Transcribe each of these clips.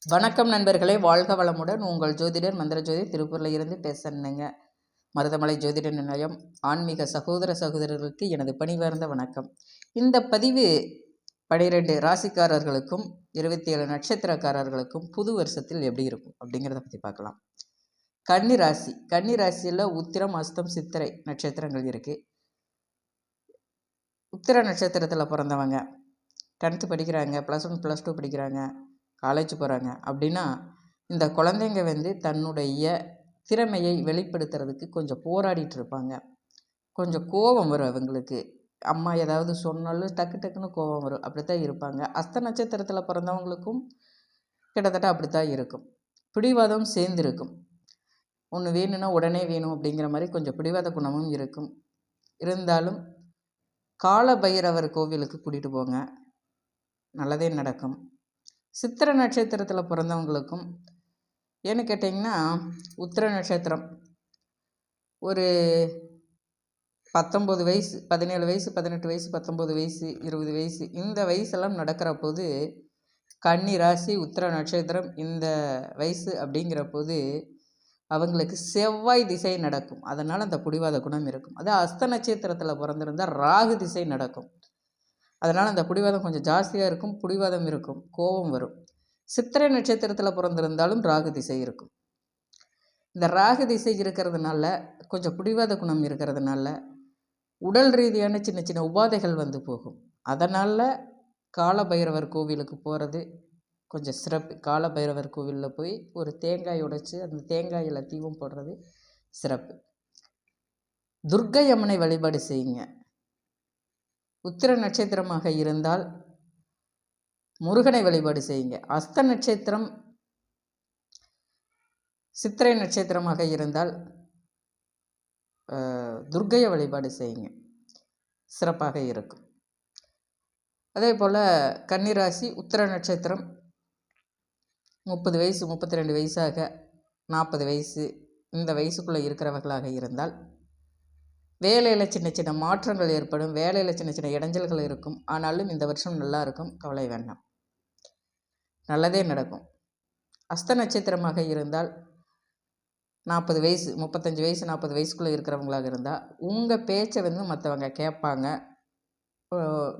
வணக்கம் நண்பர்களே, வாழ்க வளமுடன். உங்கள் ஜோதிடர் மந்திரஜோதி திருப்பூரில் இருந்து பேசுகிறேங்க. மருதமலை ஜோதிட நிலையம் ஆன்மீக சகோதர சகோதரர்களுக்கு எனது பணிவார்ந்த வணக்கம். இந்த பதிவு 12 ராசிக்காரர்களுக்கும் 27 நட்சத்திரக்காரர்களுக்கும் புது வருஷத்தில் எப்படி இருக்கும் அப்படிங்கிறத பற்றி பார்க்கலாம். கன்னி ராசி. கன்னி ராசியில் உத்திரம், அஸ்தம், சித்திரை நட்சத்திரங்கள் இருக்குது. உத்திர நட்சத்திரத்தில் பிறந்தவங்க 10th படிக்கிறாங்க, +1 +2 படிக்கிறாங்க, காலேஜ் போகிறாங்க அப்படின்னா இந்த குழந்தைங்க தன்னுடைய திறமையை வெளிப்படுத்துறதுக்கு கொஞ்சம் போராடிட்டு இருப்பாங்க. கொஞ்சம் கோபம் வரும் அவங்களுக்கு. அம்மா ஏதாவது சொன்னாலும் டக்கு டக்குன்னு கோபம் வரும். அப்படித்தான் இருப்பாங்க. அஸ்த நட்சத்திரத்தில் பிறந்தவங்களுக்கும் கிட்டத்தட்ட அப்படித்தான் இருக்கும். பிடிவாதம் சேர்ந்துருக்கும். ஒன்று வேணும்னா உடனே வேணும் அப்படிங்கிற மாதிரி கொஞ்சம் பிடிவாத குணமும் இருக்கும். இருந்தாலும் கால பைரவர் கோவிலுக்கு கூட்டிகிட்டு போங்க, நல்லதே நடக்கும். சித்திரை நட்சத்திரத்தில் பிறந்தவங்களுக்கும் ஏன்னு கேட்டிங்கன்னா, உத்திர நட்சத்திரம் ஒரு 19 வயசு, 17 வயசு, 18 வயசு, 19 வயசு, 20 வயசு இந்த வயசெல்லாம் நடக்கிற போது, கன்னி ராசி உத்திர நட்சத்திரம் இந்த வயசு அப்படிங்கிற போது அவங்களுக்கு செவ்வாய் திசை நடக்கும். அதனால் அந்த பிடிவாத குணம் இருக்கும். அது அஸ்த நட்சத்திரத்தில் பிறந்திருந்தால் ராகு திசை நடக்கும். அதனால் அந்த பிடிவாதம் கொஞ்சம் ஜாஸ்தியாக இருக்கும். பிடிவாதம் இருக்கும், கோபம் வரும். சித்திரை நட்சத்திரத்தில் பிறந்திருந்தாலும் ராகு திசை இருக்கும். இந்த ராகு திசை இருக்கிறதுனால, கொஞ்சம் பிடிவாத குணம் இருக்கிறதுனால உடல் ரீதியான சின்ன சின்ன உபாதைகள் போகும். அதனால் கால பைரவர் கோவிலுக்கு போகிறது கொஞ்சம் சிறப்பு. கால பைரவர் கோவிலில் போய் ஒரு தேங்காய் உடைச்சி அந்த தேங்காயில் தீபம் போடுறது சிறப்பு. துர்க்கை அம்மனை வழிபாடு செய்யுங்க. உத்திர நட்சத்திரமாக இருந்தால் முருகனை வழிபாடு செய்யுங்க. அஸ்த நட்சத்திரம் சித்திரை நட்சத்திரமாக இருந்தால் துர்க்கையை வழிபாடு செய்யுங்க, சிறப்பாக இருக்கும். அதே போல் கன்னிராசி உத்திர நட்சத்திரம் 30 வயசு, 32 வயசாக 40 வயசு இந்த வயசுக்குள்ளே இருக்கிறவர்களாக இருந்தால் வேலையில் சின்ன சின்ன மாற்றங்கள் ஏற்படும். வேலையில் சின்ன சின்ன இடைஞ்சல்கள் இருக்கும். ஆனாலும் இந்த வருஷம் நல்லா இருக்கும், கவலை வேண்டாம், நல்லதே நடக்கும். அஸ்த நட்சத்திரமாக இருந்தால் 40 வயசு, 35 வயசு, 40 வயசுக்குள்ளே இருக்கிறவங்களாக இருந்தால் உங்கள் பேச்சை மற்றவங்க கேட்பாங்க.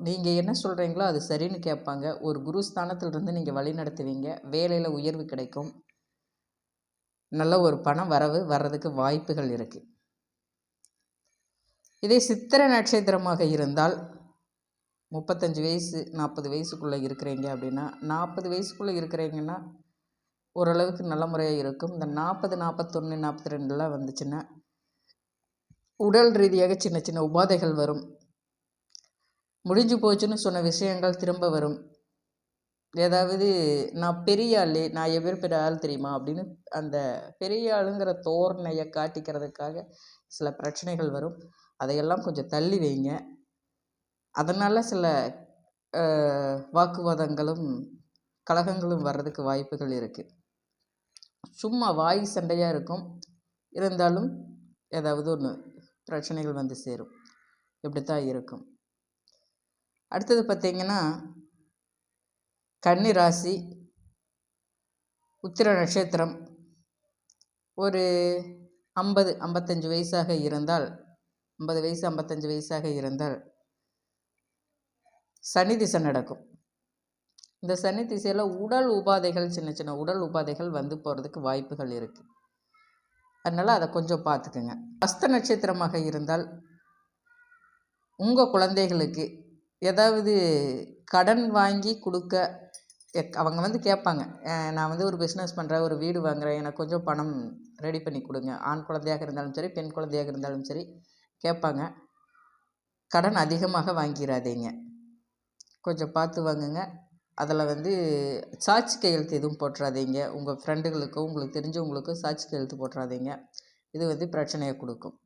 நீங்கள் என்ன சொல்கிறீங்களோ அது சரின்னு கேட்பாங்க. ஒரு குரு ஸ்தானத்திலிருந்து நீங்கள் வழி நடத்துவீங்க. வேலையில் உயர்வு கிடைக்கும். நல்ல ஒரு பணம் வர்றதுக்கு வாய்ப்புகள் இருக்குது. இதே சித்திரை நட்சத்திரமாக இருந்தால் 35 வயசு, 40 வயசுக்குள்ளே இருக்கிறீங்க அப்படின்னா, 40 வயசுக்குள்ளே இருக்கிறீங்கன்னா ஓரளவுக்கு நல்ல முறையாக இருக்கும். இந்த 40, 41, 42 வந்துச்சுன்னா உடல் ரீதியாக சின்ன சின்ன உபாதைகள் வரும். முடிஞ்சு போச்சுன்னு சொன்ன விஷயங்கள் திரும்ப வரும். ஏதாவது நான் பெரிய ஆள், நான் எவ்வளோ பெரிய ஆள் தெரியுமா அப்படின்னு அந்த பெரிய ஆளுங்கிற தோரணையை காட்டிக்கிறதுக்காக சில பிரச்சனைகள் வரும். அதையெல்லாம் கொஞ்சம் தள்ளி வைங்க. அதனால் சில வாக்குவாதங்களும் கலகங்களும் வர்றதுக்கு வாய்ப்புகள் இருக்குது. சும்மா வாய் சண்டையாக இருக்கும். இருந்தாலும் ஏதாவது ஒன்று பிரச்சனைகள் சேரும். இப்படித்தான் இருக்கும். அடுத்தது பார்த்திங்கன்னா, கன்னி ராசி உத்திர நட்சத்திரம் ஒரு 50, 55 வயசாக இருந்தால் 50 வயசு, 55 வயசாக இருந்தால் சனி திசை நடக்கும். இந்த சனி திசையில் உடல் உபாதைகள், சின்ன சின்ன உடல் உபாதைகள் போகிறதுக்கு வாய்ப்புகள் இருக்குது. அதனால் அதை கொஞ்சம் பார்த்துக்குங்க. அஸ்த நட்சத்திரமாக இருந்தால் உங்கள் குழந்தைகளுக்கு ஏதாவது கடன் வாங்கி கொடுக்க அவங்க கேட்பாங்க. நான் ஒரு பிஸ்னஸ் பண்ணுறேன், ஒரு வீடு வாங்குகிறேன், எனக்கு கொஞ்சம் பணம் ரெடி பண்ணி கொடுங்க. ஆண் குழந்தையாக இருந்தாலும் சரி, பெண் குழந்தையாக இருந்தாலும் சரி கேட்பாங்க. கடன் அதிகமாக வாங்கிடாதீங்க, கொஞ்சம் பார்த்து வாங்குங்க. அதில் சாட்சி கையெழுத்து எதுவும் போட்டுறாதீங்க. உங்கள் ஃப்ரெண்டுகளுக்கோ உங்களுக்கு தெரிஞ்சவங்களுக்கோ சாட்சி கையெழுத்து போட்டுறாதீங்க. இது பிரச்சனையை கொடுக்கும்.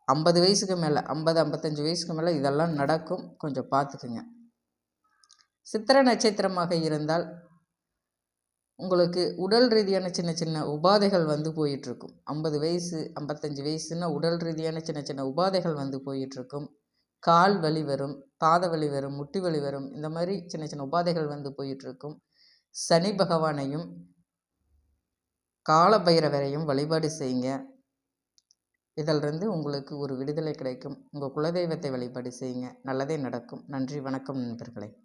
50 வயசுக்கு மேலே, 50, 55 வயசுக்கு மேலே இதெல்லாம் நடக்கும், கொஞ்சம் பார்த்துக்குங்க. சித்திரை நட்சத்திரமாக இருந்தால் உங்களுக்கு உடல் ரீதியான சின்ன சின்ன உபாதைகள் போயிட்டுருக்கும். 50 வயசு, 55 வயசுன்னா உடல் ரீதியான சின்ன சின்ன உபாதைகள் போயிட்டுருக்கும். கால் வலி வரும், பாத வலி வரும், முட்டி வலி வரும். இந்த மாதிரி சின்ன சின்ன உபாதைகள் போயிட்டுருக்கும். சனி பகவானையும் கால பைரவரையும் வழிபாடு செய்யுங்க. இதிலிருந்து உங்களுக்கு ஒரு விடுதலை கிடைக்கும். உங்கள் குலதெய்வத்தை வழிபாடு செய்யுங்க. நல்லதே நடக்கும். நன்றி, வணக்கம் நண்பர்களே.